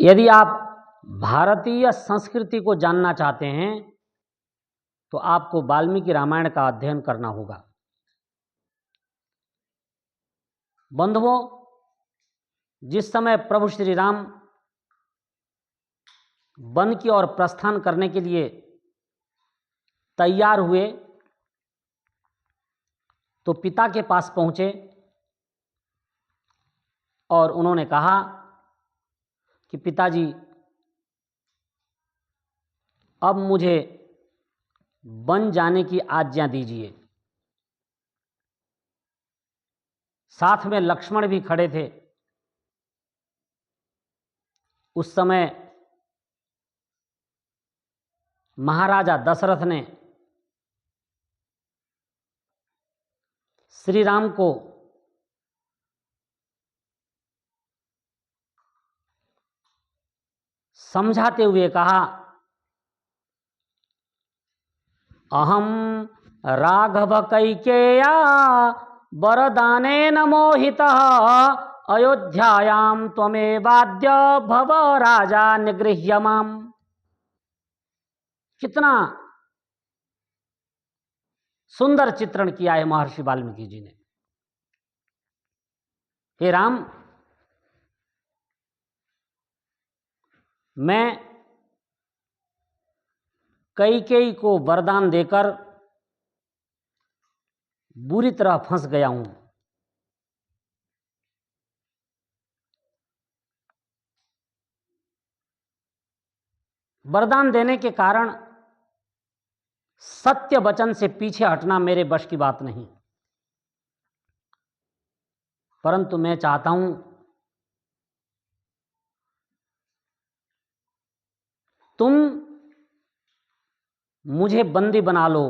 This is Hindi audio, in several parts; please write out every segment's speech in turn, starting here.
यदि आप भारतीय संस्कृति को जानना चाहते हैं तो आपको वाल्मीकि रामायण का अध्ययन करना होगा। बंधुओं, जिस समय प्रभु श्री राम वन की ओर प्रस्थान करने के लिए तैयार हुए तो पिता के पास पहुंचे और उन्होंने कहा कि पिताजी, अब मुझे वन जाने की आज्ञा दीजिए। साथ में लक्ष्मण भी खड़े थे। उस समय महाराजा दशरथ ने श्री राम को समझाते हुए कहा, अहम राघव कैकेया वरदानेन मोहितः अयोध्यायां त्वमेवाद्य भव राजा निगृह्य माम। कितना सुंदर चित्रण किया है महर्षि वाल्मीकि जी ने। हे राम, मैं कैकेयी को वरदान देकर बुरी तरह फंस गया हूं। वरदान देने के कारण सत्य वचन से पीछे हटना मेरे बश की बात नहीं, परंतु मैं चाहता हूं तुम मुझे बंदी बना लो,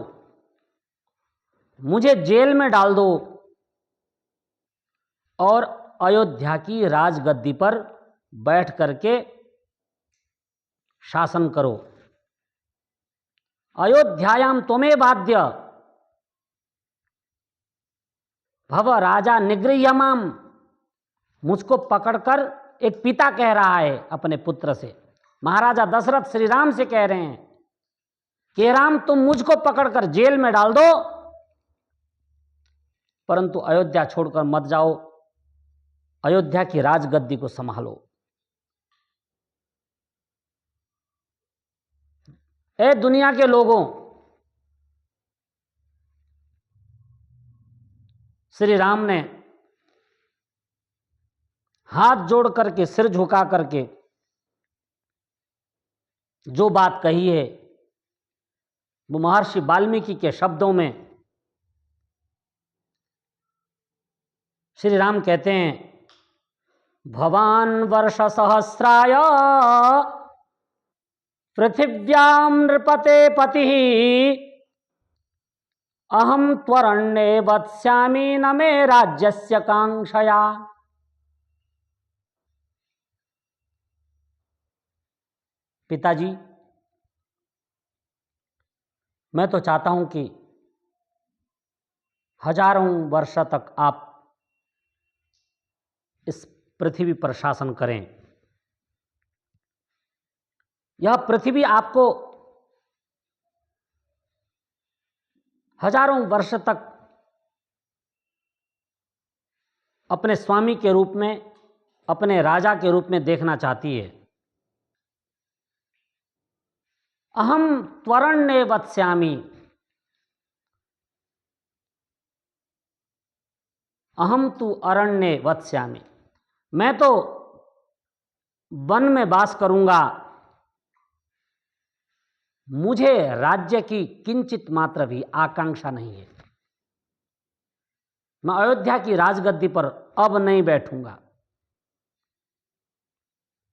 मुझे जेल में डाल दो और अयोध्या की राजगद्दी पर बैठ करके शासन करो। अयोध्यायाम त्वमेवाद्य भव राजा निगृह्य माम। मुझको पकड़कर एक पिता कह रहा है अपने पुत्र से, महाराजा दशरथ श्री राम से कह रहे हैं कि राम, तुम मुझको पकड़कर जेल में डाल दो, परंतु अयोध्या छोड़कर मत जाओ, अयोध्या की राजगद्दी को संभालो। ए दुनिया के लोगों, श्री राम ने हाथ जोड़ करके, सिर झुका करके जो बात कही है वो महर्षि वाल्मीकि के शब्दों में श्री राम कहते हैं, भवान वर्ष सहस्राय पृथिव्यां नृपते पतिः अहम त्वरण्ये वत्स्यामि न मे राज्यस्य कांक्षया। पिताजी, मैं तो चाहता हूं कि हजारों वर्ष तक आप इस पृथ्वी पर शासन करें। यह पृथ्वी आपको हजारों वर्ष तक अपने स्वामी के रूप में, अपने राजा के रूप में देखना चाहती है। अहम त्वरण्ये वत्स्यामि, अहम तु अरण्ये वत्स्यामि। मैं तो वन में वास करूंगा, मुझे राज्य की किंचित मात्र भी आकांक्षा नहीं है। मैं अयोध्या की राजगद्दी पर अब नहीं बैठूंगा।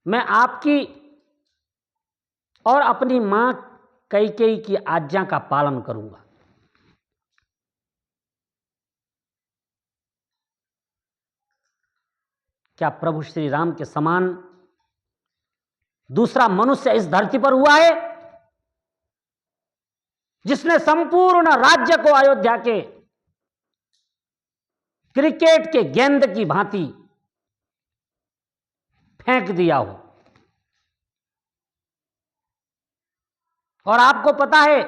मैं आपकी और अपनी मां कैकेयी की आज्ञा का पालन करूंगा। क्या प्रभु श्री राम के समान दूसरा मनुष्य इस धरती पर हुआ है जिसने संपूर्ण राज्य को अयोध्या के क्रिकेट के गेंद की भांति फेंक दिया हो? और आपको पता है,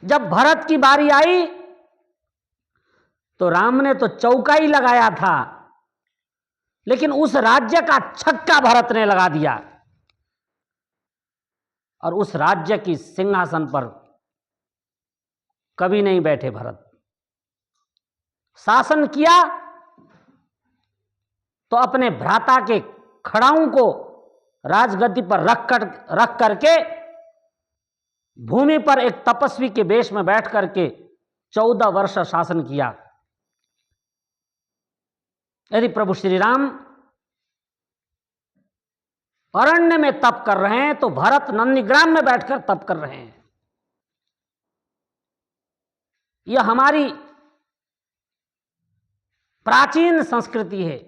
जब भरत की बारी आई तो राम ने तो चौका ही लगाया था, लेकिन उस राज्य का छक्का भरत ने लगा दिया और उस राज्य की सिंहासन पर कभी नहीं बैठे भरत। शासन किया तो अपने भ्राता के खड़ाऊ को राजगद्दी पर रख करके भूमि पर एक तपस्वी के वेश में बैठ करके 14 वर्ष शासन किया। यदि प्रभु श्री राम अरण्य में तप कर रहे हैं तो भरत नंदीग्राम में बैठकर तप कर रहे हैं। यह हमारी प्राचीन संस्कृति है।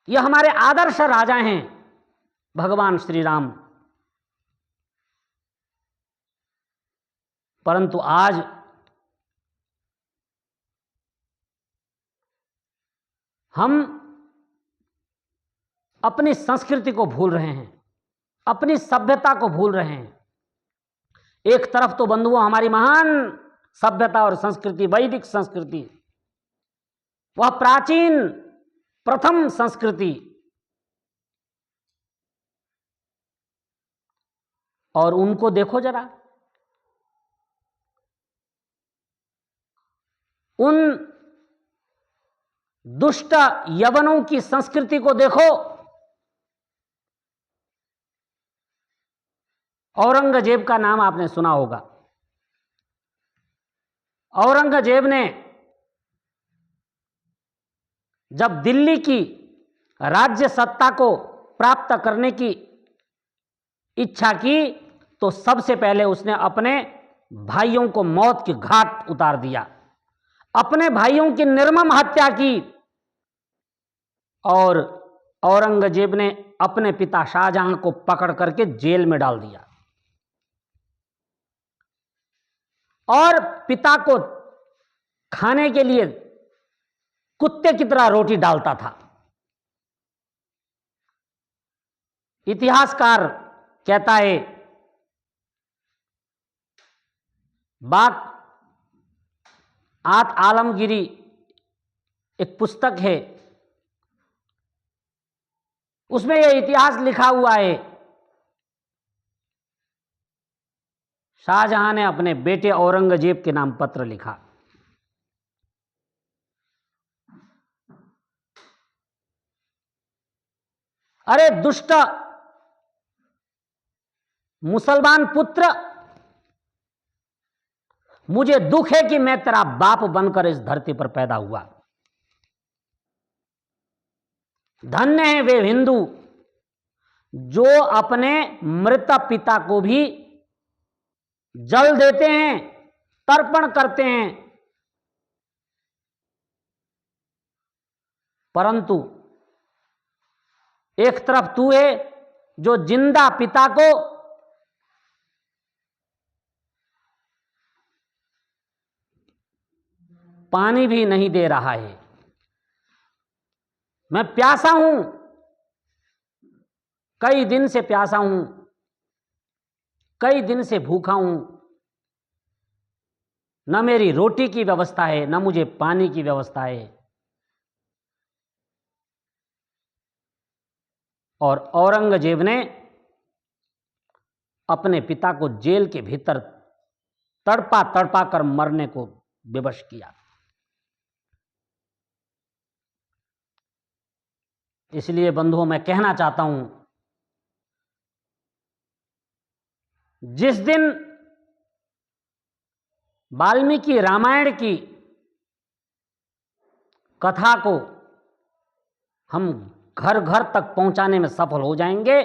यह हमारे आदर्श राजा हैं भगवान श्री राम। परंतु आज हम अपनी संस्कृति को भूल रहे हैं, अपनी सभ्यता को भूल रहे हैं। एक तरफ तो बंधुओं हमारी महान सभ्यता और संस्कृति, वैदिक संस्कृति, वह प्राचीन प्रथम संस्कृति, और उनको देखो जरा, उन दुष्ट यवनों की संस्कृति को देखो। औरंगजेब का नाम आपने सुना होगा। औरंगजेब ने जब दिल्ली की राज्य सत्ता को प्राप्त करने की इच्छा की तो सबसे पहले उसने अपने भाइयों को मौत के घाट उतार दिया, अपने भाइयों की निर्मम हत्या की। और औरंगजेब ने अपने पिता शाहजहां को पकड़ करके जेल में डाल दिया और पिता को खाने के लिए कुत्ते की तरह रोटी डालता था। इतिहासकार कहता है, बाक आत आलमगिरी एक पुस्तक है, उसमें यह इतिहास लिखा हुआ है। शाहजहां ने अपने बेटे औरंगजेब के नाम पत्र लिखा। अरे दुष्ट मुसलमान पुत्र, मुझे दुख है कि मैं तेरा बाप बनकर इस धरती पर पैदा हुआ। धन्य है वे हिंदू जो अपने मृत पिता को भी जल देते हैं, तर्पण करते हैं। परंतु एक तरफ तू है जो जिंदा पिता को पानी भी नहीं दे रहा है। मैं प्यासा हूं, कई दिन से प्यासा हूं, कई दिन से भूखा हूं, न मेरी रोटी की व्यवस्था है, न मुझे पानी की व्यवस्था है। और औरंगजेब ने अपने पिता को जेल के भीतर तड़पा तड़पा कर मरने को विवश किया। इसलिए बंधुओं, मैं कहना चाहता हूं, जिस दिन वाल्मीकि रामायण की कथा को हम घर घर तक पहुंचाने में सफल हो जाएंगे,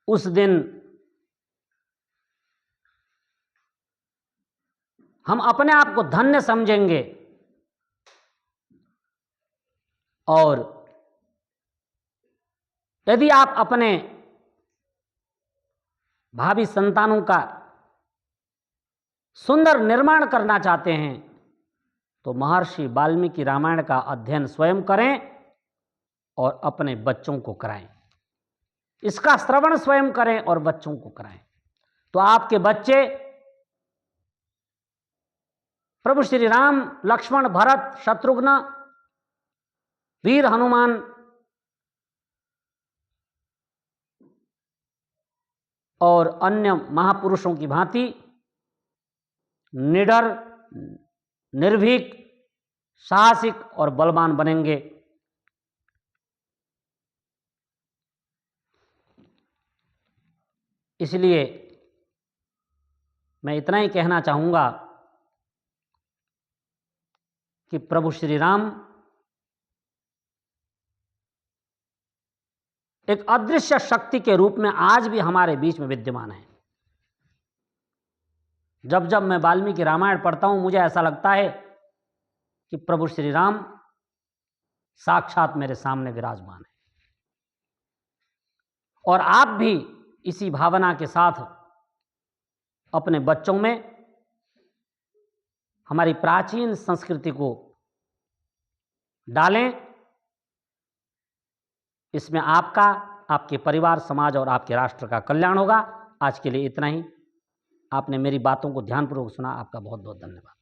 उस दिन हम अपने आप को धन्य समझेंगे और यदि आप अपने भावी संतानों का सुंदर निर्माण करना चाहते हैं तो महर्षि वाल्मीकि रामायण का अध्ययन स्वयं करें और अपने बच्चों को कराएं। इसका श्रवण स्वयं करें और बच्चों को कराएं, तो आपके बच्चे प्रभु श्री राम, लक्ष्मण, भरत, शत्रुघ्न, वीर हनुमान और अन्य महापुरुषों की भांति निडर, निर्भीक, साहसिक और बलवान बनेंगे। इसलिए मैं इतना ही कहना चाहूँगा कि प्रभु श्री राम एक अदृश्य शक्ति के रूप में आज भी हमारे बीच में विद्यमान है। जब जब मैं वाल्मीकि रामायण पढ़ता हूँ, मुझे ऐसा लगता है कि प्रभु श्री राम साक्षात मेरे सामने विराजमान है। और आप भी इसी भावना के साथ अपने बच्चों में हमारी प्राचीन संस्कृति को डालें। इसमें आपका, आपके परिवार, समाज और आपके राष्ट्र का कल्याण होगा। आज के लिए इतना ही। आपने मेरी बातों को ध्यानपूर्वक सुना, आपका बहुत बहुत धन्यवाद।